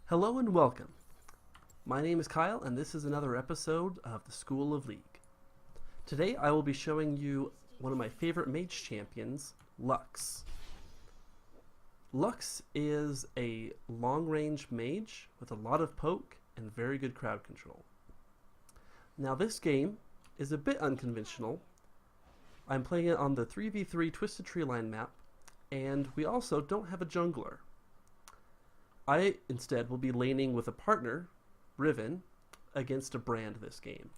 Hello and welcome. My name is Kyle and this is another episode of the School of League. Today I will be showing you one of my favorite mage champions, Lux. Lux is a long-range mage with a lot of poke and very good crowd control. Now this game is a bit unconventional. I'm playing it on the 3v3 Twisted Tree Line map, and we also don't have a jungler. I instead will be laning with a partner, Riven, against a Brand this game.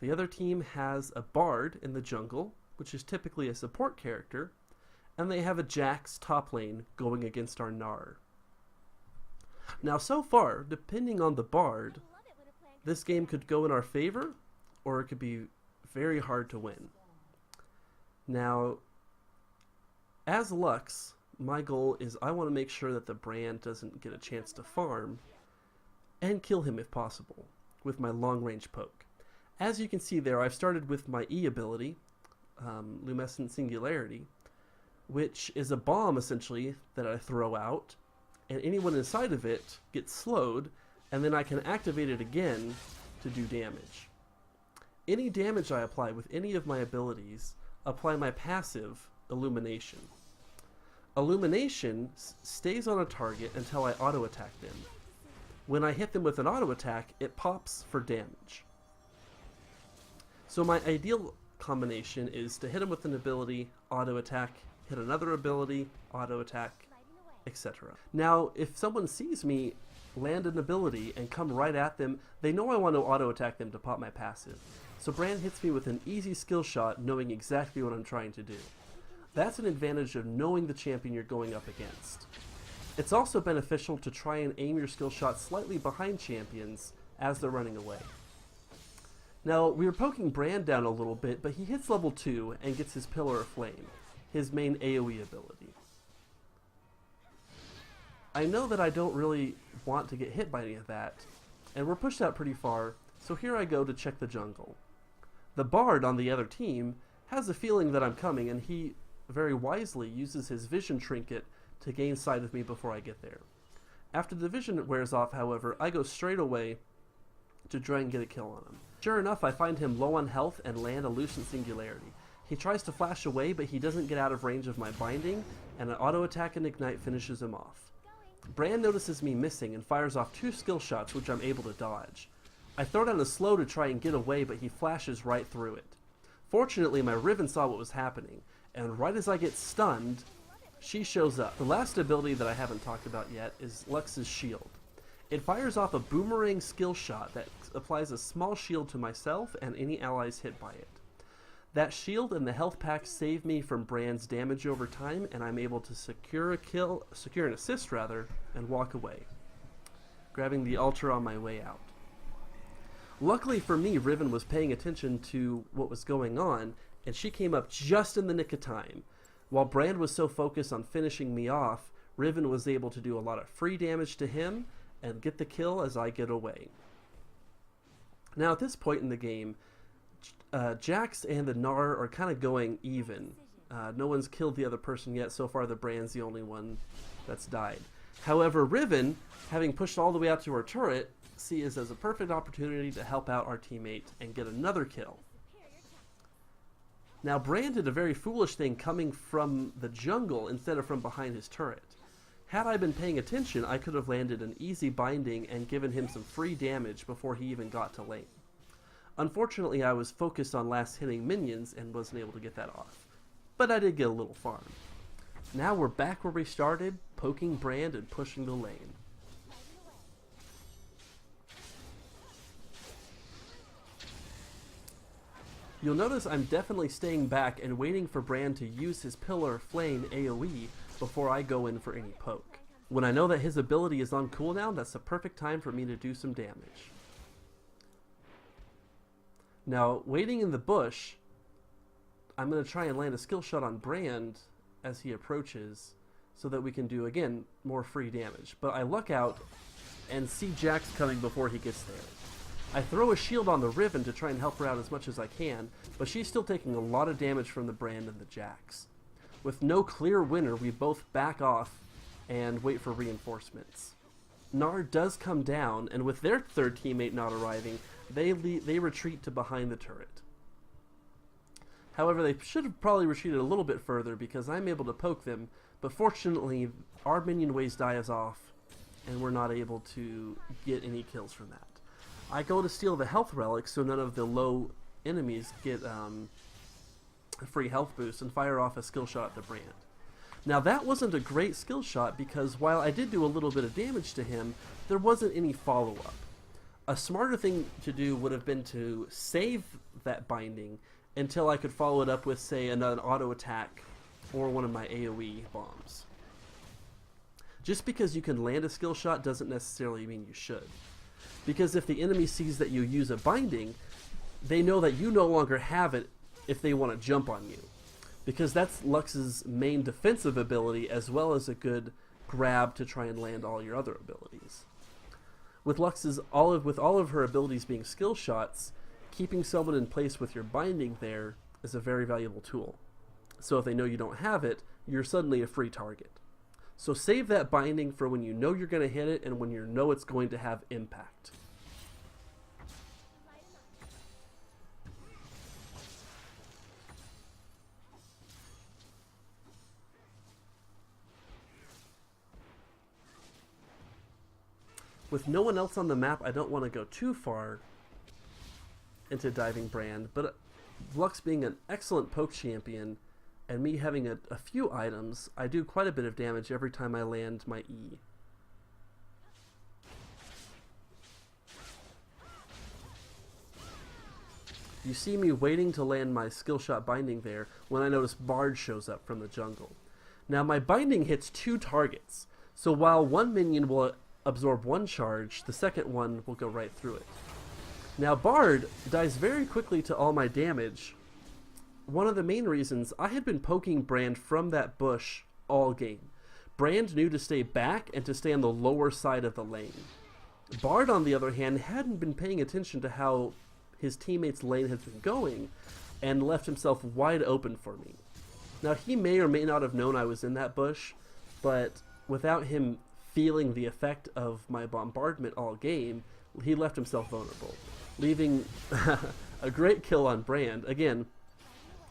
The other team has a Bard in the jungle, which is typically a support character, and they have a Jax top lane going against our Gnar. Now so far, depending on the Bard, this game could go in our favor, or it could be very hard to win. Now, as Lux, my goal is I want to make sure that the Brand doesn't get a chance to farm and kill him if possible with my long range poke. As you can see there, I've started with my E ability, Luminescent Singularity, which is a bomb essentially that I throw out, and anyone inside of it gets slowed, and then I can activate it again to do damage. Any damage I apply with any of my abilities, apply my passive, Illumination. Illumination stays on a target until I auto-attack them. When I hit them with an auto-attack, it pops for damage. So my ideal combination is to hit them with an ability, auto-attack, hit another ability, auto-attack, etc. Now, if someone sees me land an ability and come right at them, they know I want to auto-attack them to pop my passive. So Brand hits me with an easy skill shot, knowing exactly what I'm trying to do. That's an advantage of knowing the champion you're going up against. It's also beneficial to try and aim your skill shot slightly behind champions as they're running away. Now, we were poking Brand down a little bit, but he hits level 2 and gets his Pillar of Flame, his main AoE ability. I know that I don't really want to get hit by any of that, and we're pushed out pretty far, so here I go to check the jungle. The Bard on the other team has a feeling that I'm coming, and he very wisely uses his vision trinket to gain sight of me before I get there. After the vision wears off, however, I go straight away to try and get a kill on him. Sure enough, I find him low on health and land a Lucent Singularity. He tries to flash away, but he doesn't get out of range of my binding, and an auto attack and ignite finishes him off. Brand notices me missing and fires off 2 skill shots, which I'm able to dodge. I throw down a slow to try and get away, but he flashes right through it. Fortunately, my Riven saw what was happening, and right as I get stunned, she shows up. The last ability that I haven't talked about yet is Lux's Shield. It fires off a boomerang skill shot that applies a small shield to myself and any allies hit by it. That shield and the health pack save me from Brand's damage over time, and I'm able to secure an assist rather, and walk away, grabbing the altar on my way out. Luckily for me, Riven was paying attention to what was going on, and she came up just in the nick of time. While Brand was so focused on finishing me off, Riven was able to do a lot of free damage to him and get the kill as I get away. Now at this point in the game, Jax and the Gnar are kind of going even. No one's killed the other person yet. So far the Brand's the only one that's died. However, Riven, having pushed all the way out to her turret, sees this as a perfect opportunity to help out our teammate and get another kill. Now Brand did a very foolish thing coming from the jungle instead of from behind his turret. Had I been paying attention, I could have landed an easy binding and given him some free damage before he even got to lane. Unfortunately, I was focused on last hitting minions and wasn't able to get that off. But I did get a little farm. Now we're back where we started, poking Brand and pushing the lane. You'll notice I'm definitely staying back and waiting for Brand to use his Pillar of Flame AoE before I go in for any poke. When I know that his ability is on cooldown, that's the perfect time for me to do some damage. Now, waiting in the bush, I'm going to try and land a skill shot on Brand as he approaches so that we can do, again, more free damage. But I luck out and see Jax coming before he gets there. I throw a shield on the Riven to try and help her out as much as I can, but she's still taking a lot of damage from the Brand and the Jax. With no clear winner, we both back off and wait for reinforcements. Gnar does come down, and with their third teammate not arriving, they retreat to behind the turret. However, they should have probably retreated a little bit further because I'm able to poke them, but fortunately our minion waste die is off and we're not able to get any kills from that. I go to steal the health relic so none of the low enemies get a free health boost and fire off a skill shot at the brand. Now that wasn't a great skill shot because while I did do a little bit of damage to him, there wasn't any follow-up. A smarter thing to do would have been to save that binding until I could follow it up with, say, an auto attack or one of my AoE bombs. Just because you can land a skill shot doesn't necessarily mean you should. Because if the enemy sees that you use a binding, they know that you no longer have it if they want to jump on you. Because that's Lux's main defensive ability as well as a good grab to try and land all your other abilities. With Lux's with all of her abilities being skill shots, keeping someone in place with your binding there is a very valuable tool. So if they know you don't have it, you're suddenly a free target. So save that binding for when you know you're going to hit it and when you know it's going to have impact. With no one else on the map, I don't want to go too far into diving brand, but Lux being an excellent poke champion and me having a few items, I do quite a bit of damage every time I land my E. You see me waiting to land my skill shot binding there when I notice Bard shows up from the jungle. Now my binding hits 2 targets, so while one minion will absorb 1 charge, the second one will go right through it. Now Bard dies very quickly to all my damage. One of the main reasons, I had been poking Brand from that bush all game. Brand knew to stay back and to stay on the lower side of the lane. Bard, on the other hand, hadn't been paying attention to how his teammate's lane had been going and left himself wide open for me. Now he may or may not have known I was in that bush, but without him feeling the effect of my bombardment all game, he left himself vulnerable, leaving a great kill on Brand. Again,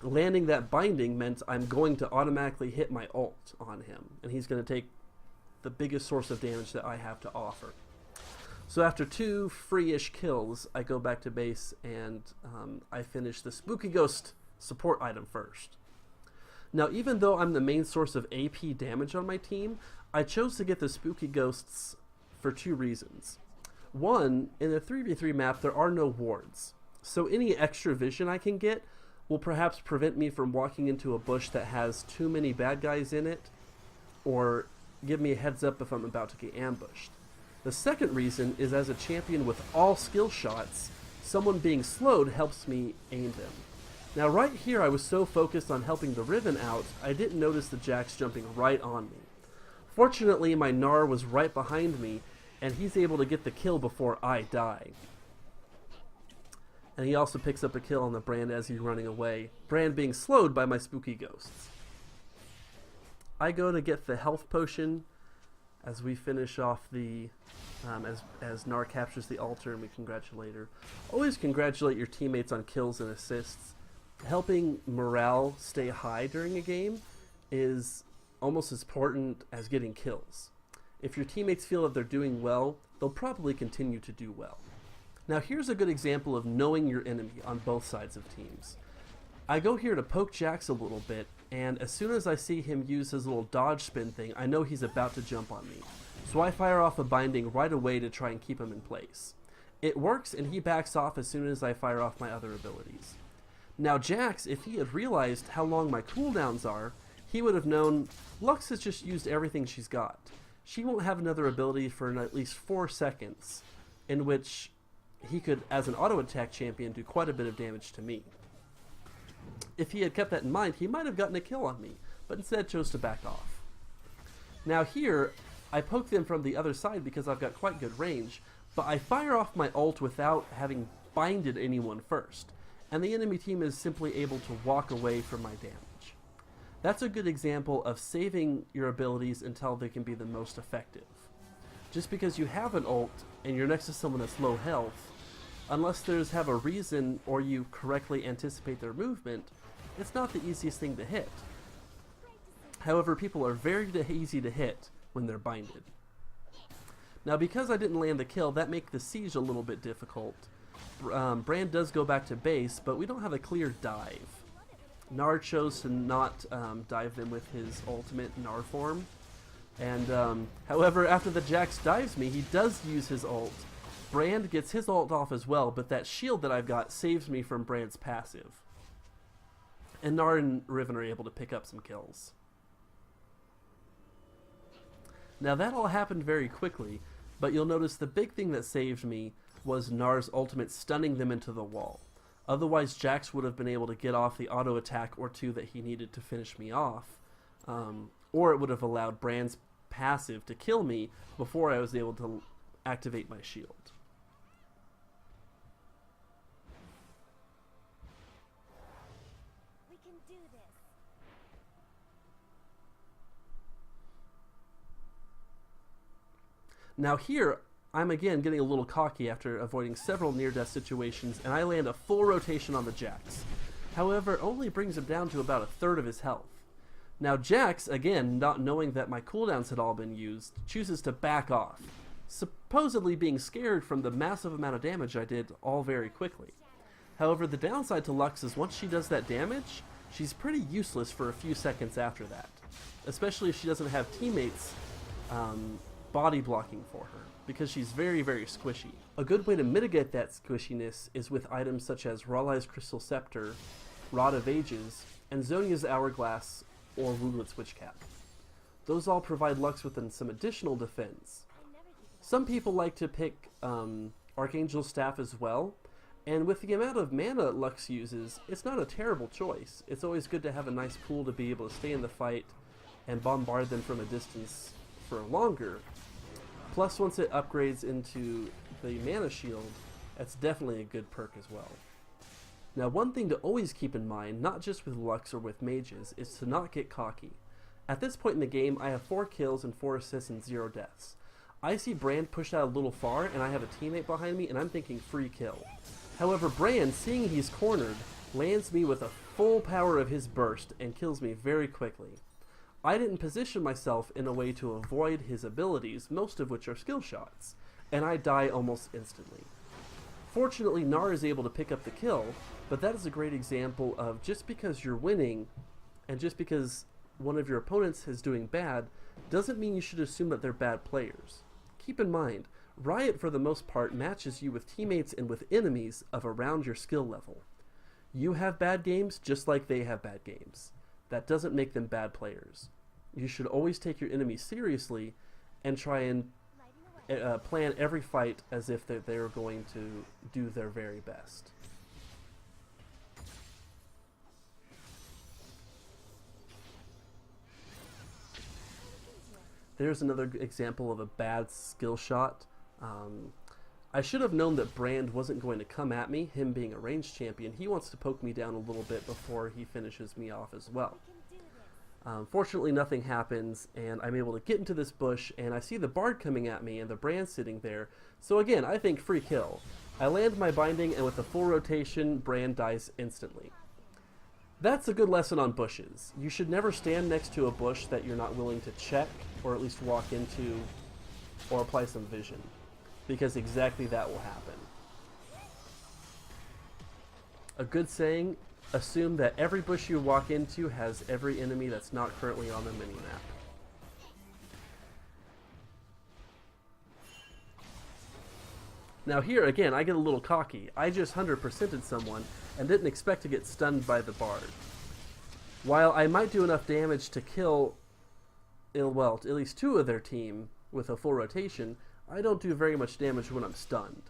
landing that binding meant I'm going to automatically hit my ult on him, and he's going to take the biggest source of damage that I have to offer. So after 2 free-ish kills, I go back to base and I finish the Spooky Ghost support item first. Now, even though I'm the main source of AP damage on my team, I chose to get the Spooky Ghosts for 2 reasons. One, in the 3v3 map, there are no wards, so any extra vision I can get will perhaps prevent me from walking into a bush that has too many bad guys in it, or give me a heads up if I'm about to get ambushed. The second reason is, as a champion with all skill shots, someone being slowed helps me aim them. Now right here I was so focused on helping the Riven out, I didn't notice the Jax jumping right on me. Fortunately, my Gnar was right behind me, and he's able to get the kill before I die. And he also picks up a kill on the Brand as he's running away, Brand being slowed by my Spooky Ghosts. I go to get the health potion as we finish off the, as Gnar captures the altar and we congratulate her. Always congratulate your teammates on kills and assists. Helping morale stay high during a game is almost as important as getting kills. If your teammates feel that they're doing well, they'll probably continue to do well. Now here's a good example of knowing your enemy on both sides of teams. I go here to poke Jax a little bit, and as soon as I see him use his little dodge spin thing, I know he's about to jump on me. So I fire off a binding right away to try and keep him in place. It works, and he backs off as soon as I fire off my other abilities. Now Jax, if he had realized how long my cooldowns are, he would have known Lux has just used everything she's got. She won't have another ability for at least 4 seconds, in which he could, as an auto attack champion, do quite a bit of damage to me. If he had kept that in mind, he might have gotten a kill on me, but instead chose to back off. Now here, I poke them from the other side because I've got quite good range, but I fire off my ult without having binded anyone first, and the enemy team is simply able to walk away from my damage. That's a good example of saving your abilities until they can be the most effective. Just because you have an ult and you're next to someone that's low health, unless there's have a reason or you correctly anticipate their movement, it's not the easiest thing to hit. However, people are very easy to hit when they're binded. Now, because I didn't land the kill, that makes the siege a little bit difficult. Brand does go back to base, but we don't have a clear dive. Gnar chose to not dive them with his ultimate Gnar form. And however, after the Jax dives me, he does use his ult. Brand gets his ult off as well, but that shield that I've got saves me from Brand's passive. And Gnar and Riven are able to pick up some kills. Now that all happened very quickly, but you'll notice the big thing that saved me was Gnar's ultimate stunning them into the wall. Otherwise, Jax would have been able to get off the auto attack or two that he needed to finish me off, or it would have allowed Brand's passive to kill me before I was able to activate my shield. We can do this. Now here, I'm again getting a little cocky after avoiding several near-death situations, and I land a full rotation on the Jax. However, it only brings him down to about a third of his health. Now Jax, again, not knowing that my cooldowns had all been used, chooses to back off, supposedly being scared from the massive amount of damage I did all very quickly. However, the downside to Lux is once she does that damage, she's pretty useless for a few seconds after that, especially if she doesn't have teammates body blocking for her, because she's very, very squishy. A good way to mitigate that squishiness is with items such as Raleig's Crystal Scepter, Rod of Ages, and Zonia's Hourglass or Woundlet's Witchcap. Those all provide Lux with some additional defense. Some people like to pick Archangel's Staff as well, and with the amount of mana Lux uses, it's not a terrible choice. It's always good to have a nice pool to be able to stay in the fight and bombard them from a distance for longer. Plus, once it upgrades into the mana shield, that's definitely a good perk as well. Now, one thing to always keep in mind, not just with Lux or with mages, is to not get cocky. At this point in the game, I have 4 kills and 4 assists and 0 deaths. I see Brand pushed out a little far, and I have a teammate behind me, and I'm thinking free kill. However, Brand, seeing he's cornered, lands me with a full power of his burst and kills me very quickly. I didn't position myself in a way to avoid his abilities, most of which are skill shots, and I die almost instantly. Fortunately, Gnar is able to pick up the kill, but that is a great example of just because you're winning, and just because one of your opponents is doing bad, doesn't mean you should assume that they're bad players. Keep in mind, Riot for the most part matches you with teammates and with enemies of around your skill level. You have bad games just like they have bad games. That doesn't make them bad players. You should always take your enemies seriously and try and plan every fight as if they're going to do their very best. There's another example of a bad skill shot. I should have known that Brand wasn't going to come at me, him being a ranged champion. He wants to poke me down a little bit before he finishes me off as well. Fortunately, nothing happens, and I'm able to get into this bush, and I see the Bard coming at me and the Brand sitting there. So again, I think free kill. I land my binding, and with a full rotation, Brand dies instantly. That's a good lesson on bushes. You should never stand next to a bush that you're not willing to check, or at least walk into, or apply some vision, because exactly that will happen. A good saying, assume that every bush you walk into has every enemy that's not currently on the minimap. Now here, again, I get a little cocky. I just 100%ed someone and didn't expect to get stunned by the Bard. While I might do enough damage to kill, well, at least 2 of their team with a full rotation, I don't do very much damage when I'm stunned.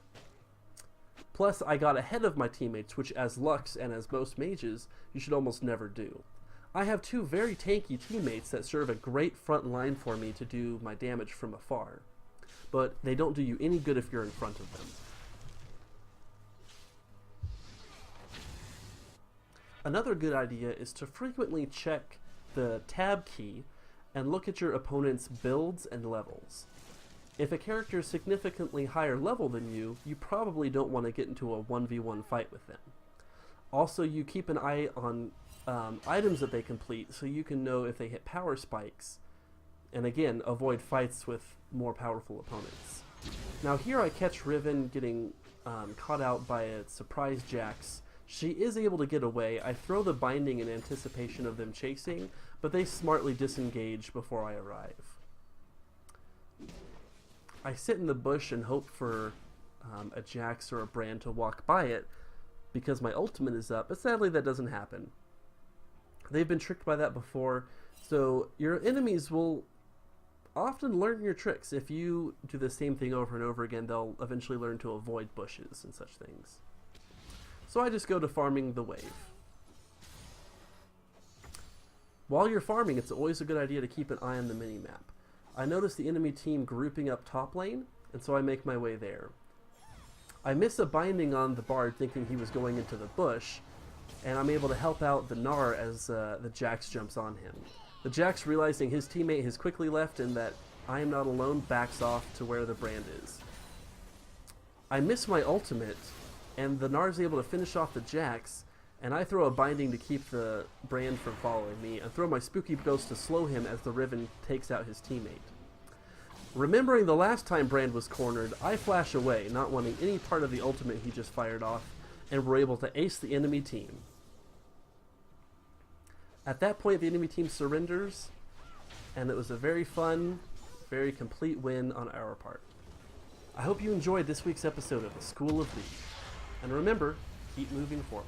Plus, I got ahead of my teammates, which as Lux and as most mages, you should almost never do. I have 2 very tanky teammates that serve a great front line for me to do my damage from afar, but they don't do you any good if you're in front of them. Another good idea is to frequently check the tab key and look at your opponent's builds and levels. If a character is significantly higher level than you, you probably don't want to get into a 1v1 fight with them. Also, you keep an eye on items that they complete so you can know if they hit power spikes, and again, avoid fights with more powerful opponents. Now here I catch Riven getting caught out by a surprise Jax. She is able to get away. I throw the binding in anticipation of them chasing, but they smartly disengage before I arrive. I sit in the bush and hope for a Jax or a Brand to walk by it because my ultimate is up, but sadly that doesn't happen. They've been tricked by that before, so your enemies will often learn your tricks. If you do the same thing over and over again, they'll eventually learn to avoid bushes and such things. So I just go to farming the wave. While you're farming, it's always a good idea to keep an eye on the mini-map. I notice the enemy team grouping up top lane, and so I make my way there. I miss a binding on the Bard thinking he was going into the bush, and I'm able to help out the Gnar as the Jax jumps on him. The Jax, realizing his teammate has quickly left and that I am not alone, backs off to where the Brand is. I miss my ultimate, and the Gnar is able to finish off the Jax, and I throw a binding to keep the Brand from following me, and throw my spooky ghost to slow him as the Riven takes out his teammate. Remembering the last time Brand was cornered, I flash away, not wanting any part of the ultimate he just fired off, and were able to ace the enemy team. At that point, the enemy team surrenders, and it was a very fun, very complete win on our part. I hope you enjoyed this week's episode of the School of League, and remember, keep moving forward.